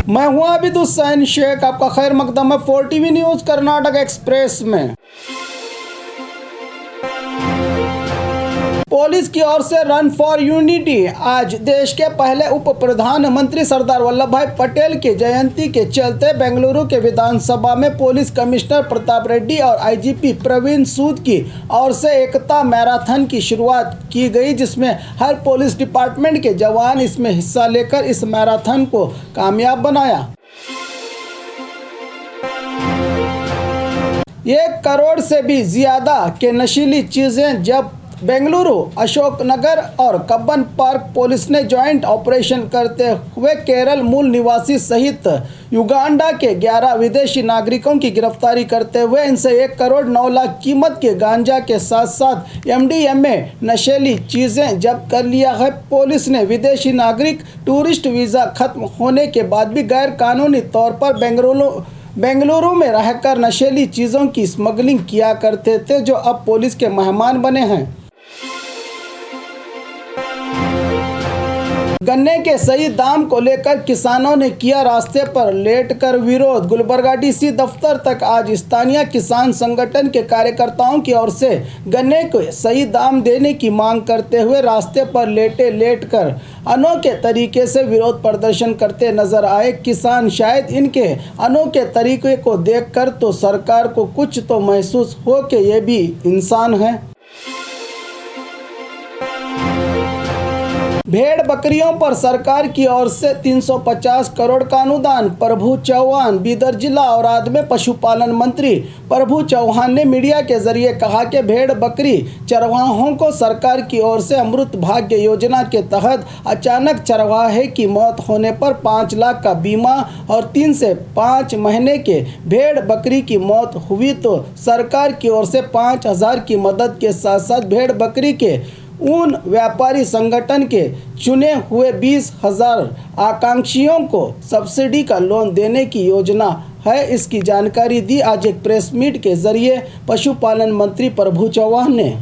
मैं हूं आबिद हुसैन शेख, आपका खैर मकदम है 4TV न्यूज़ कर्नाटक एक्सप्रेस में। पुलिस की ओर से रन फॉर यूनिटी। आज देश के पहले उप प्रधानमंत्री सरदार वल्लभ भाई पटेल की जयंती के चलते बेंगलुरु के विधानसभा में पुलिस कमिश्नर प्रताप रेड्डी और आईजीपी प्रवीण सूद की ओर से एकता मैराथन की शुरुआत की गई, जिसमें हर पुलिस डिपार्टमेंट के जवान इसमें हिस्सा लेकर इस मैराथन को कामयाब बनाया। 1 करोड़ से भी ज्यादा के नशीली चीजें जब्त। बेंगलुरु, अशोकनगर और कब्बन पार्क पुलिस ने ज्वाइंट ऑपरेशन करते हुए केरल मूल निवासी सहित युगांडा के 11 विदेशी नागरिकों की गिरफ्तारी करते हुए इनसे 1 करोड़ 9 लाख कीमत के गांजा के साथ साथ MDMA नशीली चीज़ें जब्त कर लिया है। पुलिस ने विदेशी नागरिक टूरिस्ट वीज़ा खत्म होने के बाद भी गैर कानूनी तौर पर बेंगलुरु में रहकर नशीली चीज़ों की स्मगलिंग किया करते थे, जो अब पुलिस के मेहमान बने हैं। गन्ने के सही दाम को लेकर किसानों ने किया रास्ते पर लेटकर विरोध। गुलबर्गा DC दफ्तर तक आज स्थानीय किसान संगठन के कार्यकर्ताओं की ओर से गन्ने को सही दाम देने की मांग करते हुए रास्ते पर लेटकर अनोखे तरीके से विरोध प्रदर्शन करते नजर आए। किसान शायद इनके अनोखे तरीके को देखकर तो सरकार को कुछ तो महसूस हो कि ये भी इंसान है। भेड़ बकरियों पर सरकार की ओर से 350 करोड़ का अनुदान। प्रभु चौहान। बीदर जिला औराद में पशुपालन मंत्री प्रभु चौहान ने मीडिया के जरिए कहा कि भेड़ बकरी चरवाहों को सरकार की ओर से अमृत भाग्य योजना के तहत अचानक चरवाहे की मौत होने पर 5 लाख का बीमा और 3 से 5 महीने के भेड़ बकरी की मौत हुई तो सरकार की ओर से 5,000 की मदद के साथ साथ भेड़ बकरी के उन व्यापारी संगठन के चुने हुए 20,000 आकांक्षियों को सब्सिडी का लोन देने की योजना है। इसकी जानकारी दी आज एक प्रेस मीट के जरिए पशुपालन मंत्री प्रभु चौहान ने।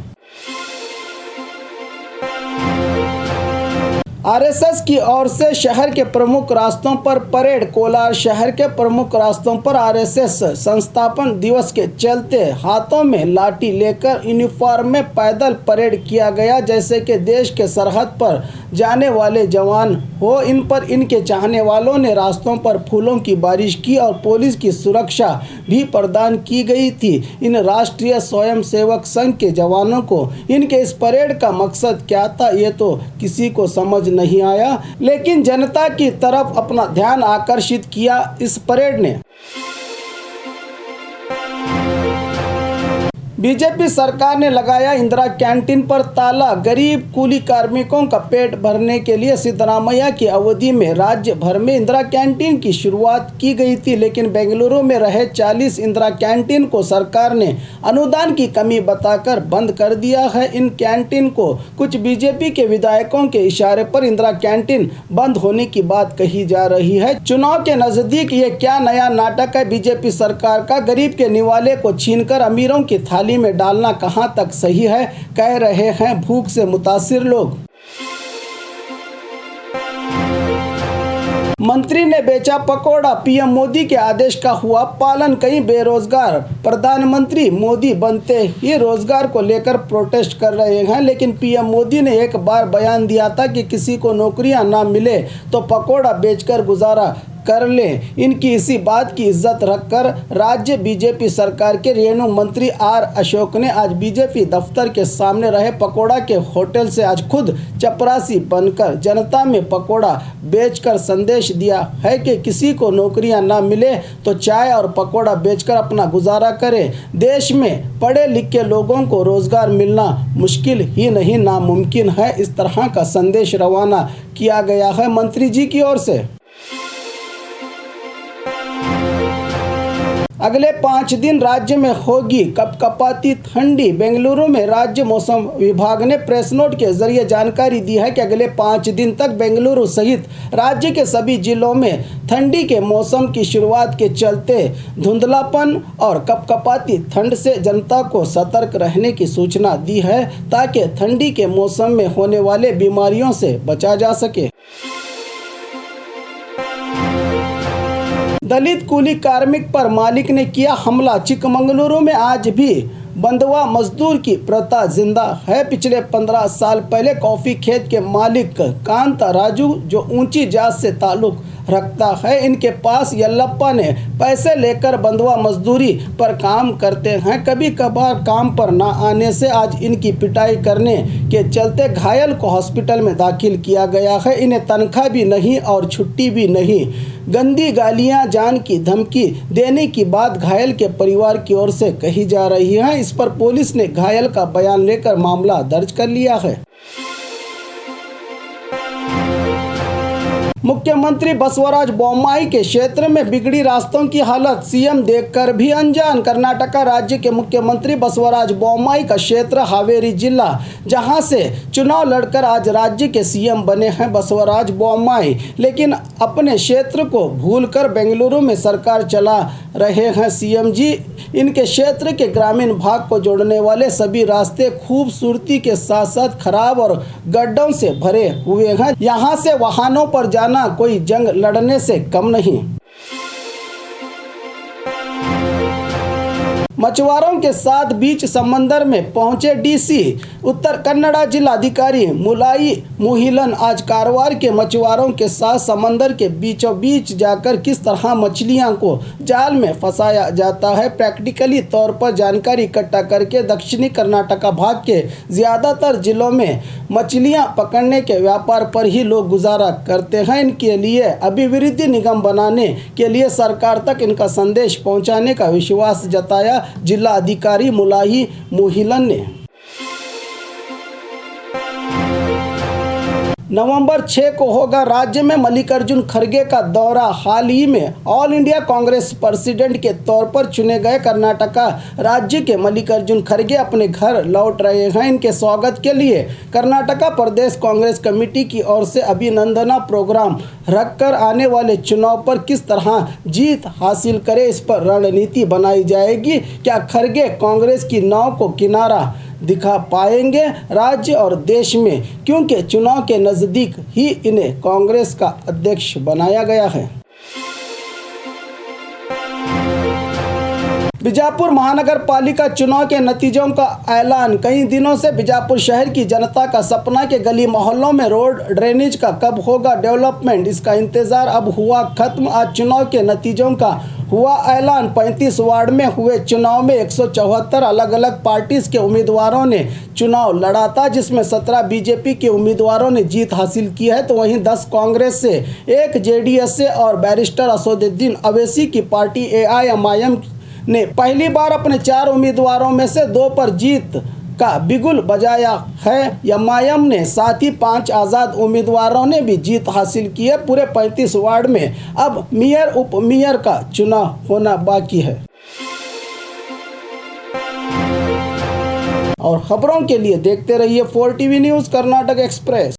RSS की ओर से शहर के प्रमुख रास्तों पर परेड। कोलार शहर के प्रमुख रास्तों पर RSS संस्थापन दिवस के चलते हाथों में लाठी लेकर यूनिफॉर्म में पैदल परेड किया गया, जैसे कि देश के सरहद पर जाने वाले जवान हो। इन पर इनके चाहने वालों ने रास्तों पर फूलों की बारिश की और पुलिस की सुरक्षा भी प्रदान की गई थी। इन राष्ट्रीय स्वयंसेवक संघ के जवानों को इनके इस परेड का मकसद क्या था ये तो किसी को समझ नहीं आया, लेकिन जनता की तरफ अपना ध्यान आकर्षित किया इस परेड ने। बीजेपी सरकार ने लगाया इंदिरा कैंटीन पर ताला। गरीब कूली कार्मिकों का पेट भरने के लिए सिद्धरामैया की अवधि में राज्य भर में इंदिरा कैंटीन की शुरुआत की गई थी, लेकिन बेंगलुरु में रहे 40 इंदिरा कैंटीन को सरकार ने अनुदान की कमी बताकर बंद कर दिया है। इन कैंटीन को कुछ बीजेपी के विधायकों के इशारे पर इंदिरा कैंटीन बंद होने की बात कही जा रही है। चुनाव के नजदीक ये क्या नया नाटक है बीजेपी सरकार का? गरीब के निवाले को छीनकर अमीरों की थाली में डालना कहां तक सही है, कह रहे हैं भूख से मुतासिर लोग। मंत्री ने बेचा पकोड़ा। पीएम मोदी के आदेश का हुआ पालन। कई बेरोजगार प्रधानमंत्री मोदी बनते ही रोजगार को लेकर प्रोटेस्ट कर रहे हैं, लेकिन पीएम मोदी ने एक बार बयान दिया था कि किसी को नौकरियां ना मिले तो पकोड़ा बेचकर गुजारा कर ले। इनकी इसी बात की इज्जत रखकर राज्य बीजेपी सरकार के रेणु मंत्री R अशोक ने आज बीजेपी दफ्तर के सामने रहे पकोड़ा के होटल से आज खुद चपरासी बनकर जनता में पकोड़ा बेचकर संदेश दिया है कि किसी को नौकरियां ना मिले तो चाय और पकोड़ा बेचकर अपना गुजारा करे। देश में पढ़े लिखे लोगों को रोजगार मिलना मुश्किल ही नहीं नामुमकिन है। इस तरह का संदेश रवाना किया गया है मंत्री जी की ओर से। अगले 5 दिन राज्य में होगी कपकपाती ठंडी। बेंगलुरु में राज्य मौसम विभाग ने प्रेस नोट के जरिए जानकारी दी है कि अगले 5 दिन तक बेंगलुरु सहित राज्य के सभी जिलों में ठंडी के मौसम की शुरुआत के चलते धुंधलापन और कपकपाती ठंड से जनता को सतर्क रहने की सूचना दी है, ताकि ठंडी के मौसम में होने वाले बीमारियों से बचा जा सके। दलित कूली कार्मिक पर मालिक ने किया हमला। चिकमंगलुरु में आज भी बंधुआ मजदूर की प्रथा जिंदा है। पिछले 15 साल पहले कॉफी खेत के मालिक कांता राजू जो ऊंची जात से ताल्लुक रखता है, इनके पास यल्लप्पा ने पैसे लेकर बंधुआ मजदूरी पर काम करते हैं। कभी कभार काम पर न आने से आज इनकी पिटाई करने के चलते घायल को हॉस्पिटल में दाखिल किया गया है। इन्हें तनख्वाह भी नहीं और छुट्टी भी नहीं। गंदी गालियां, जान की धमकी देने की बात घायल के परिवार की ओर से कही जा रही है। इस पर पुलिस ने घायल का बयान लेकर मामला दर्ज कर लिया है। मुख्यमंत्री बसवराज बोम्माई के क्षेत्र में बिगड़ी रास्तों की हालत, सीएम देखकर भी अनजान। कर्नाटका राज्य के मुख्यमंत्री बसवराज बोम्माई का क्षेत्र हावेरी जिला, जहां से चुनाव लड़कर आज राज्य के सीएम बने हैं बसवराज बोम्माई, लेकिन अपने क्षेत्र को भूलकर बेंगलुरु में सरकार चला रहे हैं सीएम जी। इनके क्षेत्र के ग्रामीण भाग को जोड़ने वाले सभी रास्ते खूबसूरती के साथ साथ खराब और गड्ढों से भरे हुए हैं। यहाँ से वाहनों पर जाना कोई जंग लड़ने से कम नहीं। मछुआरों के साथ बीच समंदर में पहुंचे डीसी। उत्तर कन्नड़ा जिलाधिकारी मुलाई मुहिलन आज कारवार के मछुआरों के साथ समंदर के बीचों बीच जाकर किस तरह मछलियां को जाल में फंसाया जाता है प्रैक्टिकली तौर पर जानकारी इकट्ठा करके दक्षिणी कर्नाटका भाग के ज़्यादातर जिलों में मछलियां पकड़ने के व्यापार पर ही लोग गुजारा करते हैं। इनके लिए अभिवृद्धि निगम बनाने के लिए सरकार तक इनका संदेश पहुंचाने का विश्वास जताया जिला अधिकारी मुलाही मुहिलन ने। नवंबर 6 को होगा राज्य में मल्लिकार्जुन खड़गे का दौरा। हाल ही में ऑल इंडिया कांग्रेस प्रेसिडेंट के तौर पर चुने गए कर्नाटका राज्य के मल्लिकार्जुन खड़गे अपने घर लौट रहे हैं। इनके स्वागत के लिए कर्नाटका प्रदेश कांग्रेस कमेटी की ओर से अभिनंदना प्रोग्राम रखकर आने वाले चुनाव पर किस तरह जीत हासिल करे, इस पर रणनीति बनाई जाएगी। क्या खड़गे कांग्रेस की नाव को किनारा दिखा पाएंगे राज्य और देश में, क्योंकि चुनाव के नज़दीक ही इन्हें कांग्रेस का अध्यक्ष बनाया गया है। बीजापुर महानगर पालिका चुनाव के नतीजों का ऐलान। कई दिनों से बीजापुर शहर की जनता का सपना के गली मोहल्लों में रोड ड्रेनेज का कब होगा डेवलपमेंट, इसका इंतजार अब हुआ खत्म। आज चुनाव के नतीजों का हुआ ऐलान। 35 वार्ड में हुए चुनाव में 174 अलग अलग पार्टीज के उम्मीदवारों ने चुनाव लड़ा था, जिसमें 17 बीजेपी के उम्मीदवारों ने जीत हासिल की है, तो वहीं 10 कांग्रेस से, 1 जेडीएस से और बैरिस्टर असदुद्दीन अवैसी की पार्टी एआईएमआईएम ने पहली बार अपने 4 उम्मीदवारों में से 2 पर जीत का बिगुल बजाया है। एमआईएम ने साथ ही 5 आज़ाद उम्मीदवारों ने भी जीत हासिल की है। पूरे 35 वार्ड में अब मेयर उप मेयर का चुनाव होना बाकी है। और खबरों के लिए देखते रहिए 4 टीवी न्यूज़ कर्नाटक एक्सप्रेस।